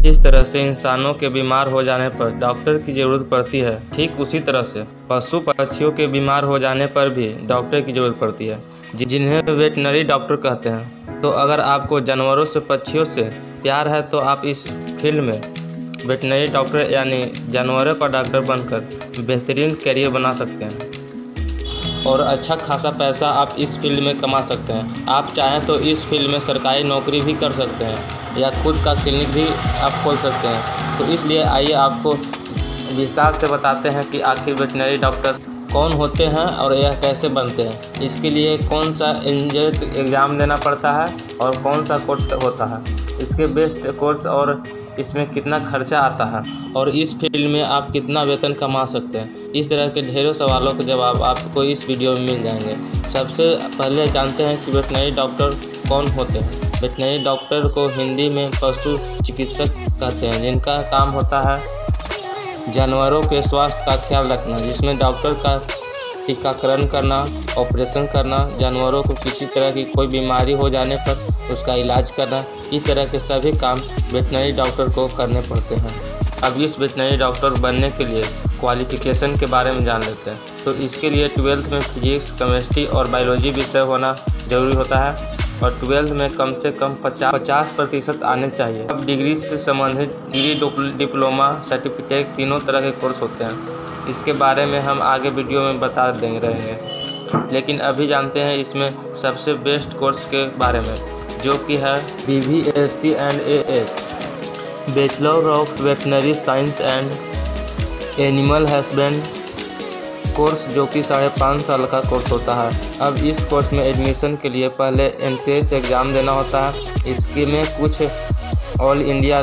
इस तरह से इंसानों के बीमार हो जाने पर डॉक्टर की ज़रूरत पड़ती है, ठीक उसी तरह से पशु पक्षियों के बीमार हो जाने पर भी डॉक्टर की ज़रूरत पड़ती है, जिन्हें वेटनरी डॉक्टर कहते हैं। तो अगर आपको जानवरों से पक्षियों से प्यार है तो आप इस फील्ड में वेटनरी डॉक्टर यानी जानवरों का डॉक्टर बनकर बेहतरीन करियर बना सकते हैं और अच्छा खासा पैसा आप इस फील्ड में कमा सकते हैं। आप चाहें तो इस फील्ड में सरकारी नौकरी भी कर सकते हैं या खुद का क्लिनिक भी आप खोल सकते हैं। तो इसलिए आइए आपको विस्तार से बताते हैं कि आखिर वेटनरी डॉक्टर कौन होते हैं और यह कैसे बनते हैं। इसके लिए कौन सा इंजीनियर एग्ज़ाम देना पड़ता है और कौन सा कोर्स होता है, इसके बेस्ट कोर्स और इसमें कितना खर्चा आता है और इस फील्ड में आप कितना वेतन कमा सकते हैं। इस तरह के ढेरों सवालों के जवाब आपको इस वीडियो में मिल जाएंगे। सबसे पहले जानते हैं कि वेटनरी डॉक्टर कौन होते हैं। वेटनरी डॉक्टर को हिंदी में पशु चिकित्सक कहते हैं, जिनका काम होता है जानवरों के स्वास्थ्य का ख्याल रखना, जिसमें डॉक्टर का टीकाकरण करना, ऑपरेशन करना, जानवरों को किसी तरह की कोई बीमारी हो जाने पर उसका इलाज करना। इस तरह के सभी काम वेटनरी डॉक्टर को करने पड़ते हैं। अब इस वेटनरी डॉक्टर बनने के लिए क्वालिफ़िकेशन के बारे में जान लेते हैं। तो इसके लिए 12th में फिजिक्स, केमिस्ट्री और बायोलॉजी विषय होना ज़रूरी होता है और 12th में कम से कम 50% आने चाहिए। अब डिग्री से संबंधित डिग्री, डिप्लोमा, सर्टिफिकेट तीनों तरह के कोर्स होते हैं। इसके बारे में हम आगे वीडियो में बता रहेंगे, लेकिन अभी जानते हैं इसमें सबसे बेस्ट कोर्स के बारे में, जो कि है BVSC and AH, bachelor of veterinary science and animal husband course, जो कि 5.5 साल का कोर्स होता है। अब इस कोर्स में एडमिशन के लिए पहले एंट्रेंस एग्ज़ाम देना होता है। इसके में कुछ ऑल इंडिया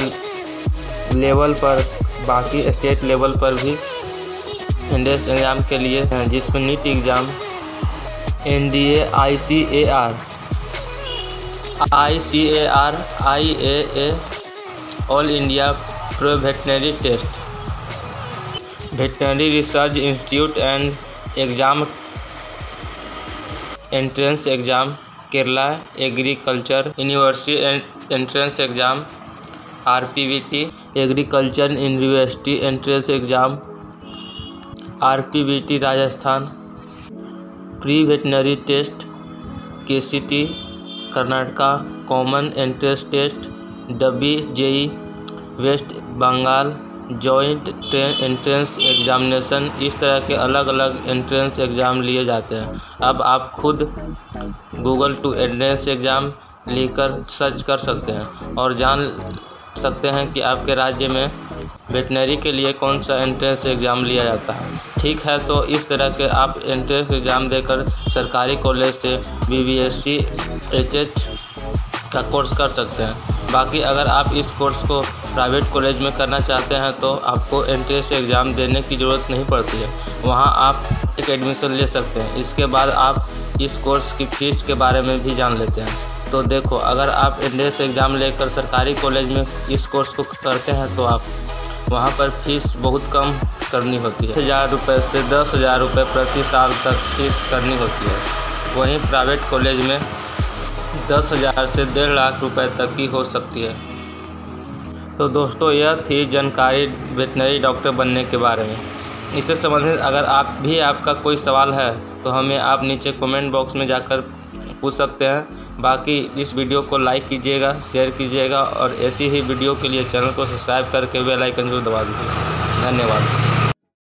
लेवल पर, बाकी स्टेट लेवल पर भी एंट्रेंस एग्ज़ाम के लिए हैं, जिसमें NEET exam, NDA, ICAR, IAA, all India pro veterinary test, veterinary research institute and exam entrance exam, Kerala agriculture university entrance exam, RPVT agriculture university entrance exam, RPVT Rajasthan, pre veterinary test, KCT Karnataka, common entrance test, WJE West Bengal, joint entrance examination. इस तरह के अलग अलग entrance exam लिए जाते हैं। अब आप खुद गूगल टू एंट्रेंस एग्ज़ाम लेकर सर्च कर सकते हैं और जान सकते हैं कि आपके राज्य में वेटनरी के लिए कौन सा एंट्रेंस एग्ज़ाम लिया जाता है। ठीक है, तो इस तरह के आप एंट्रेंस एग्ज़ाम देकर सरकारी कॉलेज से BVSC HH का कोर्स कर सकते हैं। बाकी अगर आप इस कोर्स को प्राइवेट कॉलेज में करना चाहते हैं तो आपको एंट्रेंस एग्ज़ाम देने की ज़रूरत नहीं पड़ती है, वहाँ आप एक एडमिशन ले सकते हैं। इसके बाद आप इस कोर्स की फ़ीस के बारे में भी जान लेते हैं। तो देखो, अगर आप एंट्रेंस एग्ज़ाम लेकर सरकारी कॉलेज में इस कोर्स को करते हैं तो आप वहाँ पर फीस बहुत कम करनी होती है। 1000 रुपये से 10,000 रुपये प्रति साल तक फीस करनी होती है। वहीं प्राइवेट कॉलेज में 10,000 से 1.5 लाख रुपए तक की हो सकती है। तो दोस्तों, यह थी जानकारी वेटनरी डॉक्टर बनने के बारे में। इससे संबंधित अगर आपका कोई सवाल है तो हमें आप नीचे कमेंट बॉक्स में जाकर पूछ सकते हैं। बाकी इस वीडियो को लाइक कीजिएगा, शेयर कीजिएगा और ऐसी ही वीडियो के लिए चैनल को सब्सक्राइब करके बेल आइकन जरूर दबा दीजिए। धन्यवाद।